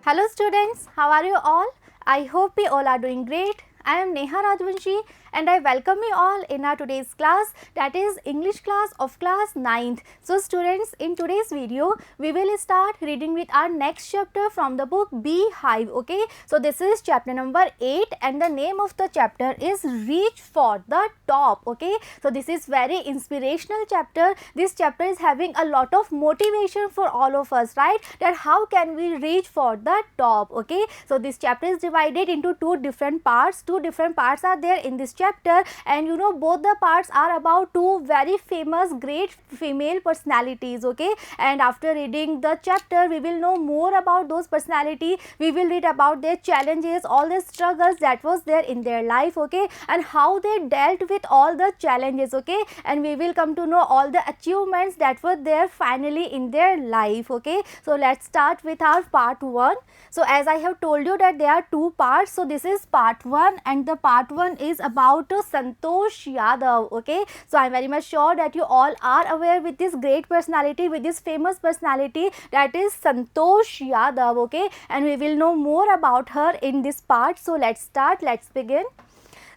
Hello students, how are you all? I hope you all are doing great. I am Neha Rajvanshi and I welcome you all in our today's class, that is English class of class 9th. So students, in today's video we will start reading with our next chapter from the book Beehive. Okay, so this is chapter number 8 and the name of the chapter is Reach for the Top. Okay, so this is very inspirational chapter. This chapter is having a lot of motivation for all of us, right? That how can we reach for the top. Okay, so this chapter is divided into two different parts. Two different parts are there in this chapter, and you know both the parts are about two very famous great female personalities. Okay, and after reading the chapter we will know more about those personality. We will read about their challenges, all the struggles that was there in their life. Okay, and how they dealt with all the challenges. Okay, and we will come to know all the achievements that were there finally in their life. Okay, so let's start with our part 1. So as I have told you that there are two parts, so this is part 1 and the part 1 is about Santosh Yadav. Okay, so I am very much sure that you all are aware with this great personality, with this famous personality, that is Santosh Yadav. Okay, and we will know more about her in this part. So let's start, let's begin.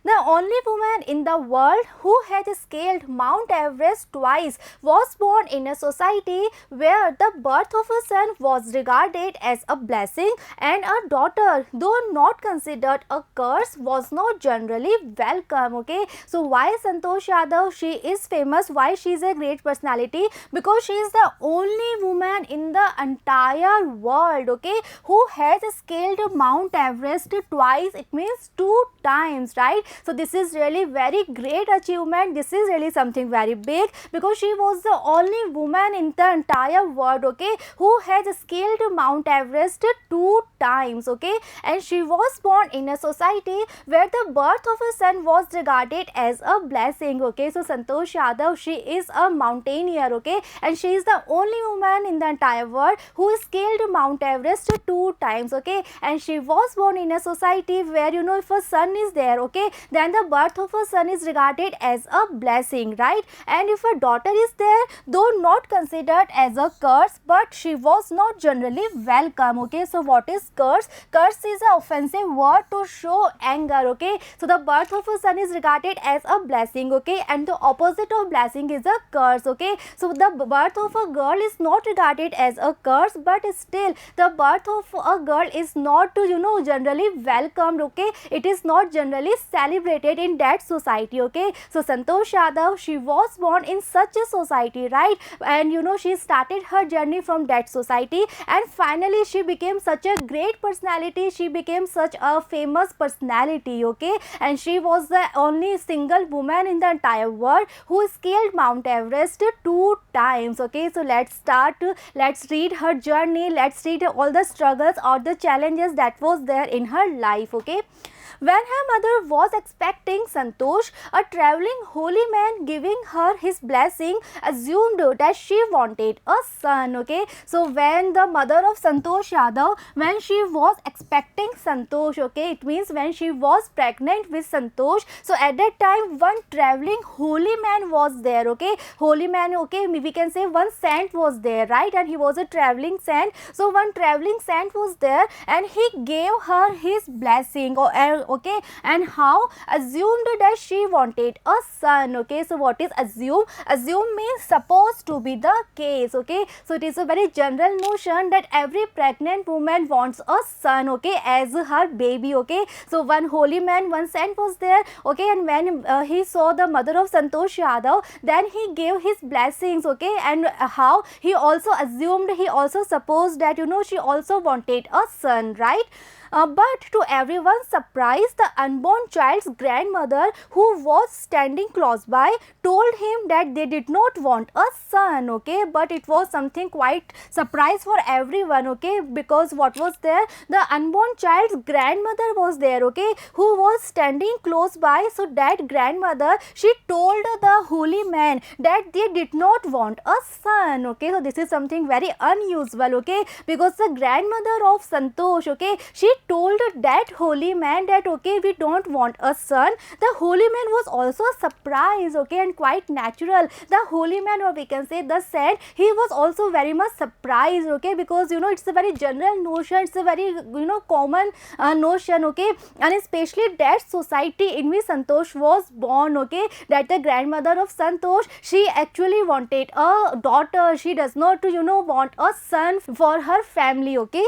The only woman in the world who had scaled Mount Everest twice was born in a society where the birth of a son was regarded as a blessing and a daughter, though not considered a curse, was not generally welcome. Okay, so why Santosh Yadav she is famous, why she is a great personality? Because she is the only woman in the entire world, okay, who has scaled Mount Everest twice. It means 2 times, right? So this is really very great achievement. This is really something very big because she was the only woman in the entire world, okay, who has scaled Mount Everest 2 times. Okay, and she was born in a society where the birth of a son was regarded as a blessing. Okay, so Santosh Yadav she is a mountaineer, okay, and she is the only woman in the entire world who scaled Mount Everest 2 times. Okay, and she was born in a society where you know if a son is there, okay, then the birth of a son is regarded as a blessing, right? And if a daughter is there, though not considered as a curse, but she was not generally welcome. Okay, so what is curse? Curse is an offensive word to show anger. Okay, so the birth of a son is regarded as a blessing, okay, and the opposite of blessing is a curse. Okay, so the birth of a girl is not regarded as a curse, but still the birth of a girl is not you know generally welcomed. Okay, it is not generally celebrated in that society. Okay, so Santosh Yadav she was born in such a society, right? And you know she started her journey from that society and finally she became such a great personality. She became such a famous personality. Okay, and she was the only single woman in the entire world who scaled Mount Everest 2 times. Okay, so let's start, let's read her journey, let's read all the struggles or the challenges that was there in her life. Okay, when her mother was expecting Santosh, a traveling holy man giving her his blessing assumed that she wanted a son. Okay, so when the mother of Santosh Yadav, when she was expecting Santosh, okay, it means when she was pregnant with Santosh, so at that time one traveling holy man was there. Okay, holy man, okay, we can say one saint was there, right? And he was a traveling saint. So one traveling saint was there and he gave her his blessing. Okay, and how? Assumed that she wanted a son. Okay, so what is assume? Assume means supposed to be the case. Okay, so it is a very general notion that every pregnant woman wants a son, okay, as her baby. Okay, so one holy man, one saint was there. Okay, and when he saw the mother of Santosh Yadav, then he gave his blessings. Okay, and how? He also assumed, he also supposed that you know she also wanted a son, right? But to everyone's surprise, the unborn child's grandmother, who was standing close by, told him that they did not want a son. Okay, but it was something quite surprise for everyone. Okay, because what was there? The unborn child's grandmother was there. Okay, who was standing close by. So that grandmother, she told the holy man that they did not want a son. Okay, so this is something very unusual. Okay, because the grandmother of Santosh, okay, she told that holy man that that okay, we don't want a son, the holy man was also surprised, okay, and quite natural. The holy man, or we can say the saint, he was also very much surprised, okay, because you know it's a very general notion, it's a very common notion, okay, and especially that society in which Santosh was born, okay, that the grandmother of Santosh, she actually wanted a daughter, she does not want a son for her family, okay.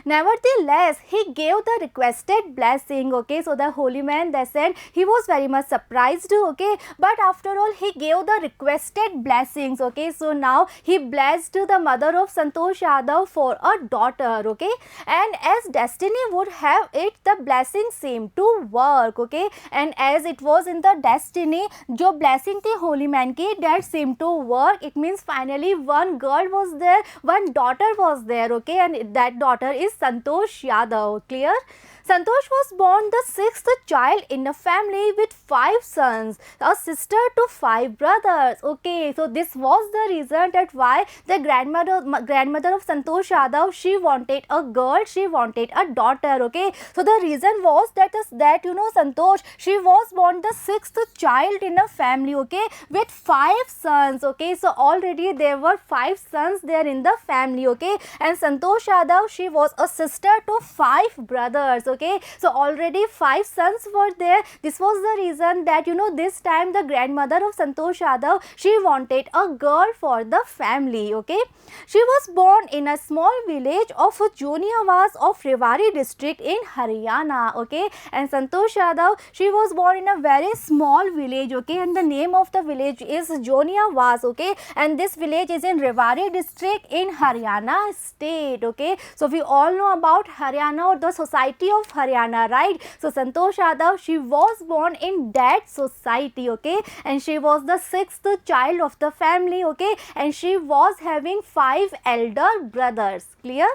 Nevertheless, he gave the requested blessing, okay. So the holy man, they said, he was very much surprised, okay, but after all he gave the requested blessings, okay. So now he blessed the mother of Santosh Yadav for a daughter, okay, and as destiny would have it, the blessing seemed to work, okay, and as it was in the destiny, jo blessing thi holy man ki, that seemed to work. It means finally one girl was there, one daughter was there, okay, and that daughter is Santosh Yadav. Clear? Santosh was born the sixth child in a family with 5 sons, a sister to 5 brothers. Okay, so this was the reason that why the grandmother of Santosh Yadav, she wanted a girl, she wanted a daughter. Okay, so the reason was that Santosh, she was born the 6th child in a family, okay, with 5 sons. Okay, so already there were 5 sons there in the family, okay, and Santosh Yadav, she was a sister to 5 brothers. Okay, so already 5 sons were there. This was the reason that this time the grandmother of Santosh Yadav, she wanted a girl for the family. Okay, she was born in a small village of Joniawaz of Rewari district in Haryana. Okay, and Santosh Yadav, she was born in a very small village. Okay, and the name of the village is Joniawaz. Okay, and this village is in Rewari district in Haryana state. Okay, so we all know about Haryana, or the society of Haryana, right? So Santosh Yadav, she was born in that society, okay, and she was the 6th child of the family, okay, and she was having 5 elder brothers. Clear?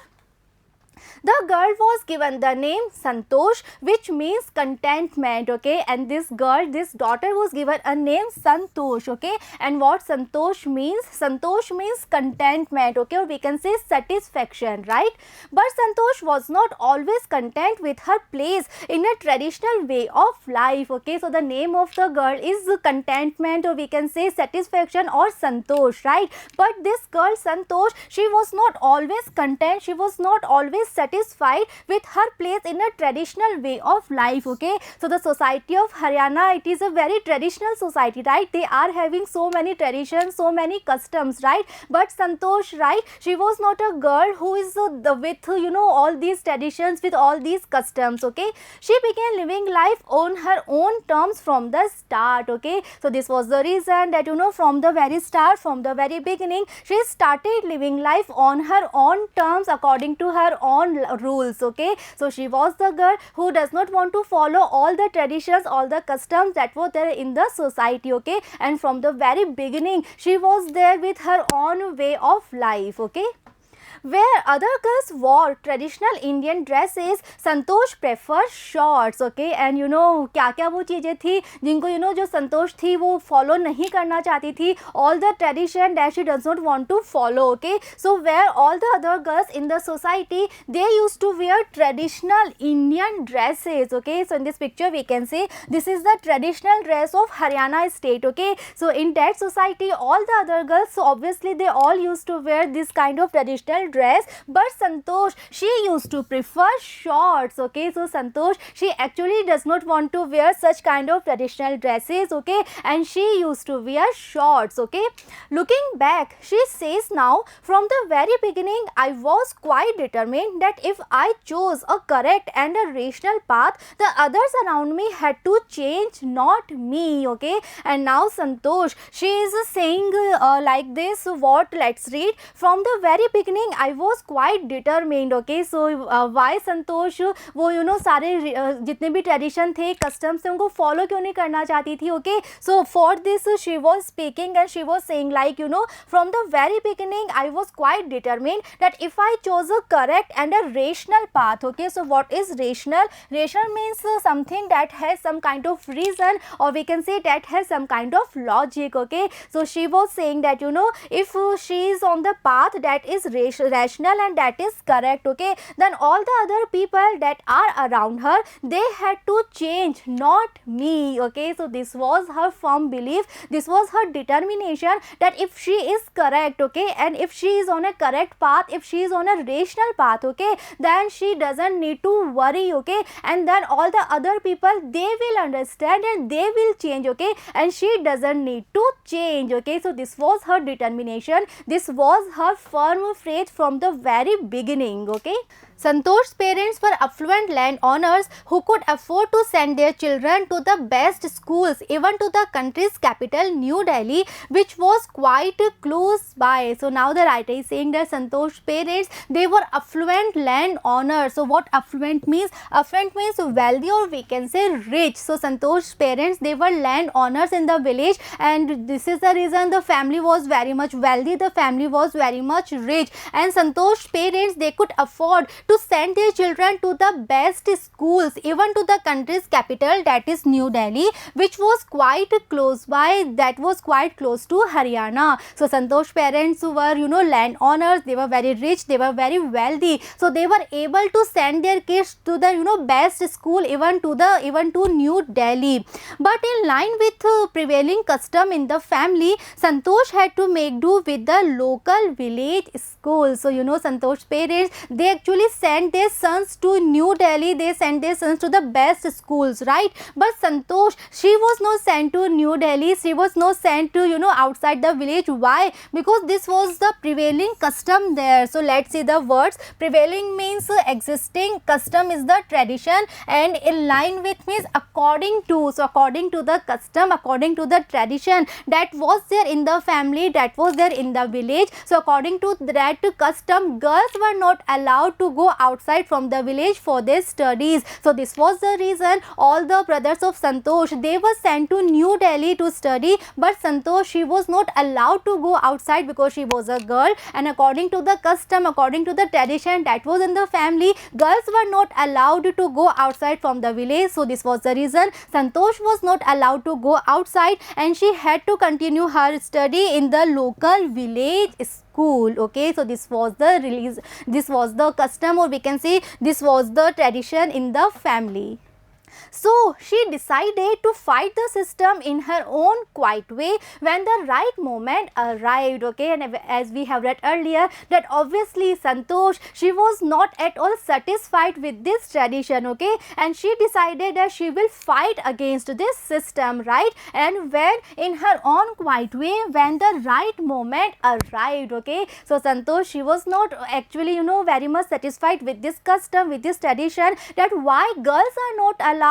The girl was given the name Santosh, which means contentment, okay, and this girl, this daughter was given a name Santosh, okay, and what Santosh means? Santosh means contentment, okay, or we can say satisfaction, right? But Santosh was not always content with her place in a traditional way of life, okay, so the name of the girl is contentment, or we can say satisfaction or Santosh, right? But this girl Santosh, she was not always content, she was not always satisfied with her place in a traditional way of life, okay. So the society of Haryana, it is a very traditional society, right? They are having so many traditions, so many customs, right? But Santosh, right, she was not a girl who is with all these traditions, with all these customs, okay. She began living life on her own terms from the start, okay. So this was the reason that from the very start, from the very beginning, she started living life on her own terms, according to her own rules, okay. So she was the girl who does not want to follow all the traditions, all the customs that were there in the society, okay, and from the very beginning she was there with her own way of life, okay. Where other girls wore traditional Indian dresses, Santosh preferred shorts, okay, and क्या-क्या वो चीज़ें थी जिनको जो संतोष थी वो follow नहीं करना चाहती थी, all the tradition that she does not want to follow, okay. So where all the other girls in the society, they used to wear traditional Indian dresses, okay. So in this picture we can see this is the traditional dress of Haryana state, okay. So in that society, all the other girls, so obviously they all used to wear this kind of traditional dress, but Santosh, she used to prefer shorts, okay. So Santosh, she actually does not want to wear such kind of traditional dresses, okay, and she used to wear shorts, okay. Looking back, she says now, from the very beginning I was quite determined that if I chose a correct and a rational path, the others around me had to change, not me, okay. And now Santosh, she is saying like this, what, let's read. From the very beginning I was quite determined, okay. So why Santosh वो सारे जितने भी tradition थे, customs थे, उनको follow क्यों नहीं करना चाहती थी, okay. So for this she was speaking and she was saying like from the very beginning I was quite determined that if I chose a correct and a rational path, okay. So what is rational? Rational means something that has some kind of reason, or we can say that has some kind of logic, okay. So she was saying that if she is on the path that is rational, rational and that is correct, okay. Then all the other people that are around her, they had to change, not me, okay. So this was her firm belief, this was her determination that if she is correct, okay, and if she is on a correct path, if she is on a rational path, okay, then she doesn't need to worry, okay, and then all the other people, they will understand and they will change, okay, and she doesn't need to change, okay. So this was her determination, this was her firm faith from the very beginning, okay. Santosh's parents were affluent landowners who could afford to send their children to the best schools, even to the country's capital, New Delhi, which was quite close by. So now the writer is saying that Santosh's parents, they were affluent landowners. So what affluent means? Affluent means wealthy, or we can say rich. So Santosh's parents, they were landowners in the village, and this is the reason the family was very much wealthy, the family was very much rich, and Santosh's parents, they could afford to send their children to the best schools, even to the country's capital, that is New Delhi, which was quite close by, that was quite close to Haryana. So Santosh's parents were, landowners, they were very rich, they were very wealthy, so they were able to send their kids to the best school, even to New Delhi. But in line with prevailing custom in the family, Santosh had to make do with the local village school. So Santosh's parents, they actually sent their sons to New Delhi, they sent their sons to the best schools, right? But Santosh, she was not sent to New Delhi, she was not sent to outside the village. Why? Because this was the prevailing custom there. So let's see the words. Prevailing means existing, custom is the tradition, and in line with means according to. So according to the custom, according to the tradition that was there in the family, that was there in the village. So according to that custom, girls were not allowed to go outside from the village for their studies. So this was the reason all the brothers of Santosh, they were sent to New Delhi to study, but Santosh, she was not allowed to go outside because she was a girl, and according to the custom, according to the tradition that was in the family, girls were not allowed to go outside from the village. So this was the reason Santosh was not allowed to go outside, and she had to continue her study in the local village school, okay. So this was the release, this was the custom, or we can say this was the tradition in the family. So she decided to fight the system in her own quiet way when the right moment arrived, okay. And as we have read earlier, that obviously Santosh, she was not at all satisfied with this tradition, okay, and she decided that she will fight against this system, right? And when in her own quiet way, when the right moment arrived, okay. So Santosh, she was not actually very much satisfied with this custom, with this tradition, that why girls are not allowed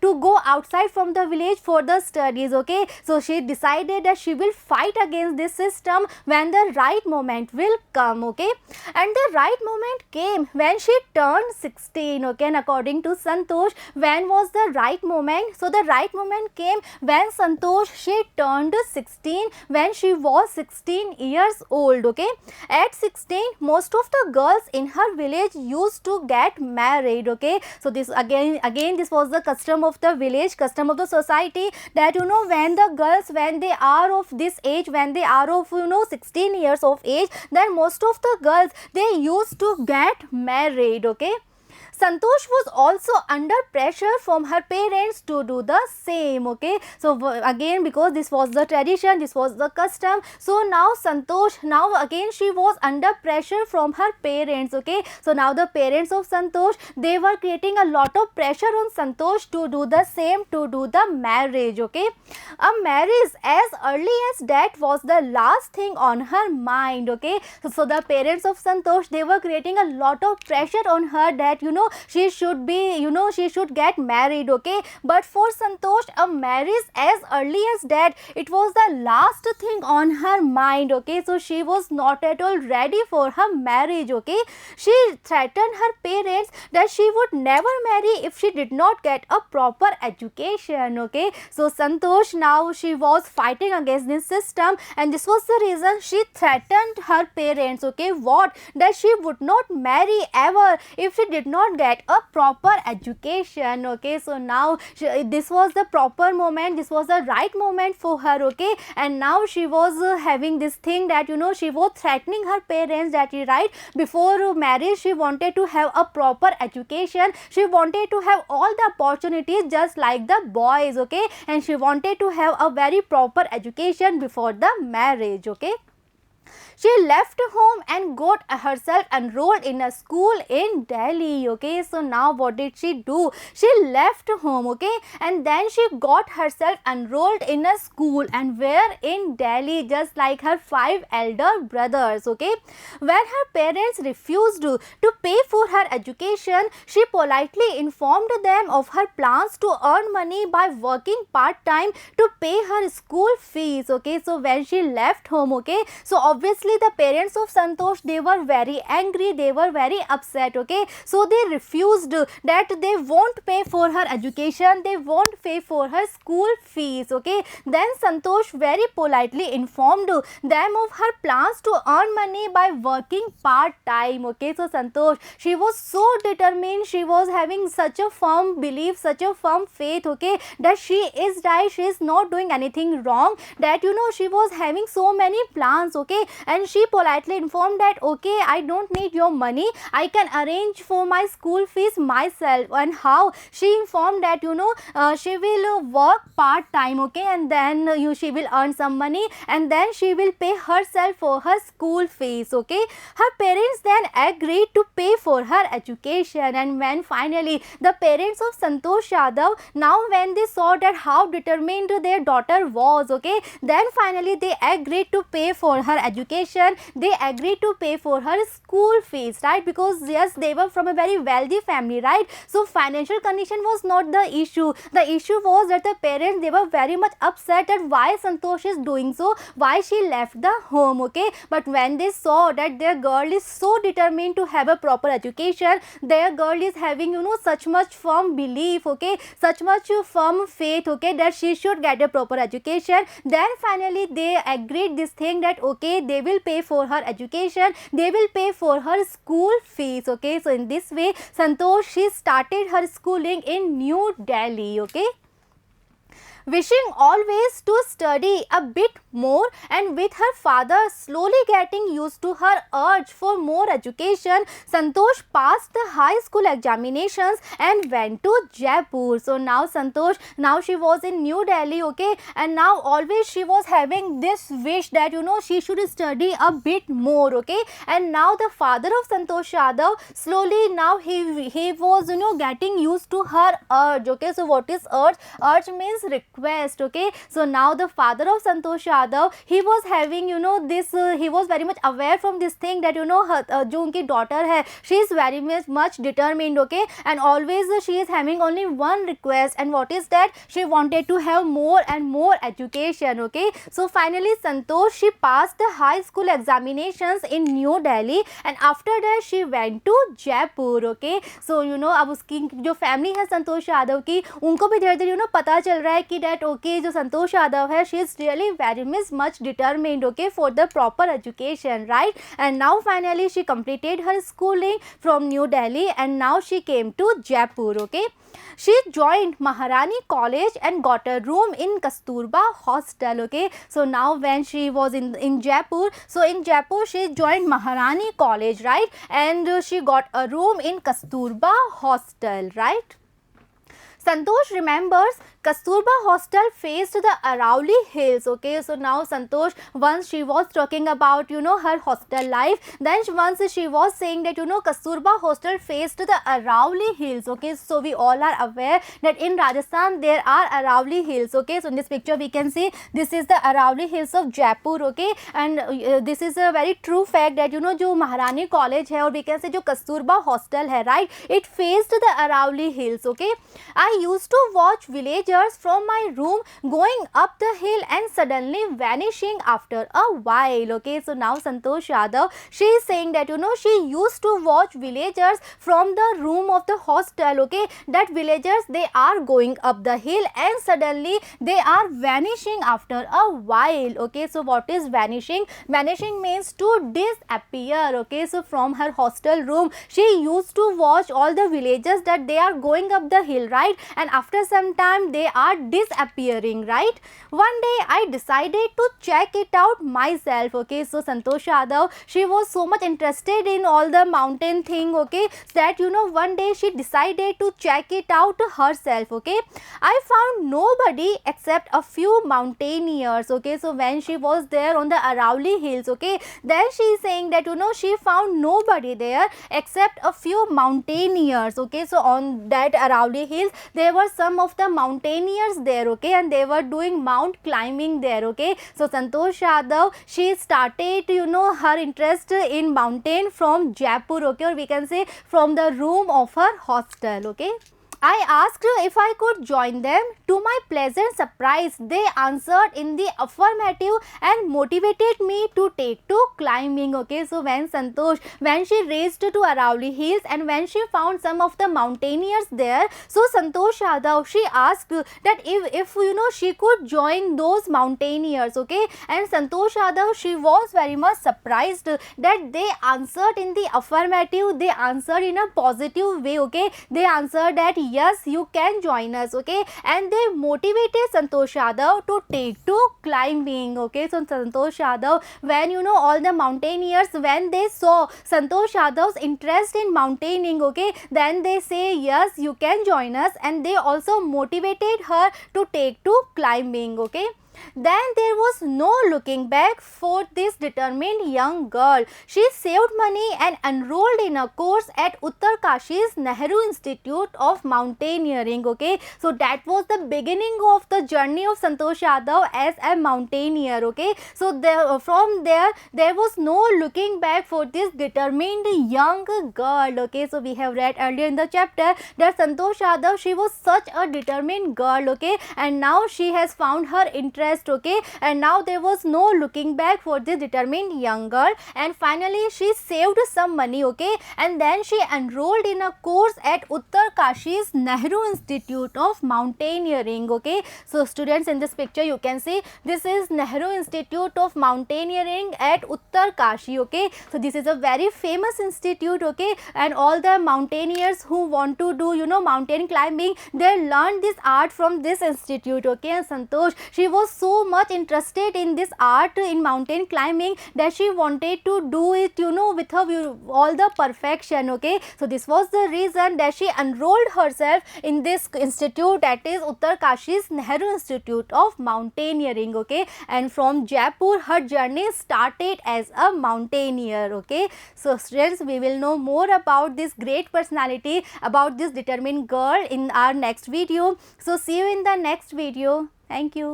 to go outside from the village for the studies, okay. So she decided that she will fight against this system when the right moment will come, okay. And the right moment came when she turned 16, okay. And according to Santosh, when was the right moment? So the right moment came when Santosh, she turned 16, when she was 16 years old, okay. At 16, most of the girls in her village used to get married, okay. So this again this was the custom of the village, custom of the society, that when the girls, when they are of this age, when they are of 16 years of age, then most of the girls, they used to get married, okay. Santosh was also under pressure from her parents to do the same, okay. So again, because this was the tradition, this was the custom, so now Santosh, now again she was under pressure from her parents, okay. So now the parents of Santosh, they were creating a lot of pressure on Santosh to do the same, to do the marriage, okay. A marriage as early as that was the last thing on her mind, okay. So the parents of Santosh, they were creating a lot of pressure on her that she should be, she should get married, okay. But for Santosh, a marriage as early as that, it was the last thing on her mind, okay. So she was not at all ready for her marriage, okay. She threatened her parents that she would never marry if she did not get a proper education, okay. So Santosh, now she was fighting against this system, and this was the reason she threatened her parents, okay. What? That she would not marry ever if she did not not get a proper education. Okay, so now this was the proper moment, this was the right moment for her. Okay, and now she was having this thing that she was threatening her parents that right before marriage she wanted to have a proper education, she wanted to have all the opportunities just like the boys. Okay, and she wanted to have a very proper education before the marriage. Okay, she left home and got herself enrolled in a school in Delhi. Okay, so now what did she do? She left home, okay, and then she got herself enrolled in a school, and where? In Delhi, just like her 5 elder brothers. Okay, when her parents refused to pay for her education, she politely informed them of her plans to earn money by working part-time to pay her school fees. Okay, so when she left home, okay, so obviously the parents of Santosh, they were very angry, they were very upset. Okay, so they refused that they won't pay for her education, they won't pay for her school fees. Okay, then Santosh very politely informed them of her plans to earn money by working part time. Okay, so Santosh, she was so determined, she was having such a firm belief, such a firm faith, okay, that she is right, she is not doing anything wrong, that she was having so many plans. Okay, and she politely informed that okay, I don't need your money, I can arrange for my school fees myself. And how? She informed that she will work part time. Okay, and then she will earn some money and then she will pay herself for her school fees. Okay, her parents then agreed to pay for her education. And when finally the parents of Santosh Yadav, now when they saw that how determined their daughter was, okay, then finally they agreed to pay for her education, they agreed to pay for her school fees, right? Because yes, they were from a very wealthy family, right? So financial condition was not the issue. The issue was that the parents, they were very much upset at why Santosh is doing so, why she left the home. Okay, but when they saw that their girl is so determined to have a proper education, their girl is having such much firm belief, okay, such much firm faith, okay, that she should get a proper education, then finally they agreed this thing that okay, they will pay for her education, they will pay for her school fees. Okay, so in this way Santosh, she started her schooling in New Delhi. Okay, wishing always to study a bit more, and with her father slowly getting used to her urge for more education, Santosh passed the high school examinations and went to Jaipur. So now Santosh, now she was in New Delhi, okay, and now always she was having this wish that she should study a bit more. Okay, and now the father of Santosh Yadav, slowly now he was getting used to her urge. Okay, so what is urge? Urge means request. Okay, so now the father of Santosh Yadav, he was having this he was very much aware from this thing that her जो उनकी daughter है, she is very much determined. Okay, and always she is having only one request, and what is that? She wanted to have more and more education. Okay, so finally Santosh, she passed the high school examinations in New Delhi, and after that she went to Jaipur. Okay, so अब उसकी जो family है संतोष यादव की, उनको भी धीरे धीरे पता चल रहा है कि that okay, जो संतोष यादव है, she is really very much determined, okay, for the proper education, right? And now finally she completed her schooling from New Delhi, and now she came to Jaipur. Okay, she joined Maharani College and got a room in Kasturba Hostel. Okay, so now when she was in Jaipur, so in Jaipur she joined Maharani College, right? And she got a room in Kasturba Hostel, right? Santosh remembers Kasturba Hostel faced the Arauli Hills. Okay, so now Santosh, once she was talking about her hostel life, then once she was saying that Kasturba Hostel faced the Arauli Hills. Okay, so we all are aware that in Rajasthan there are Arauli Hills. Okay, so in this picture we can see this is the Arauli Hills of Jaipur. Okay, and this is a very true fact that जो Maharani College है, और we can say जो Kasturba Hostel है, right, it faced the Arauli Hills. Okay, I used to watch villagers villagers from my room going up the hill and suddenly vanishing after a while. Okay, so now Santosh Yadav, she is saying that she used to watch villagers from the room of the hostel. Okay, that villagers, they are going up the hill and suddenly they are vanishing after a while. Okay, so what is vanishing? Vanishing means to disappear. Okay, so from her hostel room she used to watch all the villagers that they are going up the hill, right? And after some time they are disappearing, right? One day I decided to check it out myself. Okay, so Santosh Yadav, she was so much interested in all the mountain thing, okay, that one day she decided to check it out herself. Okay, I found nobody except a few mountaineers. Okay, so when she was there on the Arauli hills, okay, then she is saying that she found nobody there except a few mountaineers. Okay, so on that Arauli hills there were some of the mountaineers there, okay, and they were doing mount climbing there. Okay, so Santosh Yadav, she started her interest in mountain from Jaipur, okay, or we can say from the room of her hostel. Okay, I asked if I could join them. To my pleasant surprise, they answered in the affirmative and motivated me to take to climbing. Okay, so when Santosh, when she reached to Arauli hills and when she found some of the mountaineers there, so Santosh Yadav, she asked that if she could join those mountaineers. Okay, and Santosh Yadav, she was very much surprised that they answered in the affirmative, they answered in a positive way. Okay, they answered that yes, you can join us. Okay, and they motivated Santosh Yadav to take to climbing. Okay, so Santosh Yadav, when all the mountaineers, when they saw Santosh Yadav's interest in mountaineering, okay, then they say yes, you can join us, and they also motivated her to take to climbing. Okay, then there was no looking back for this determined young girl. She saved money and enrolled in a course at Uttarkashi's Nehru Institute of Mountaineering. Okay, so that was the beginning of the journey of Santosh Yadav as a mountaineer. Okay, so from there was no looking back for this determined young girl. Okay, so we have read earlier in the chapter that Santosh Yadav, she was such a determined girl. Okay, and now she has found her interest. Okay, and now there was no looking back for this determined young girl, and finally she saved some money. Okay, and then she enrolled in a course at Uttarkashi's Nehru Institute of Mountaineering. Okay, so students, in this picture you can see this is Nehru Institute of Mountaineering at Uttarkashi. Okay, so this is a very famous institute. Okay, and all the mountaineers who want to do mountain climbing, they learn this art from this institute. Okay, and Santosh, she was so much interested in this art in mountain climbing that she wanted to do it with her all the perfection. Okay, so this was the reason that she enrolled herself in this institute, that is Uttarkashi's Nehru Institute of Mountaineering. Okay, and from Jaipur her journey started as a mountaineer. Okay, so students, we will know more about this great personality, about this determined girl in our next video. So see you in the next video. Thank you.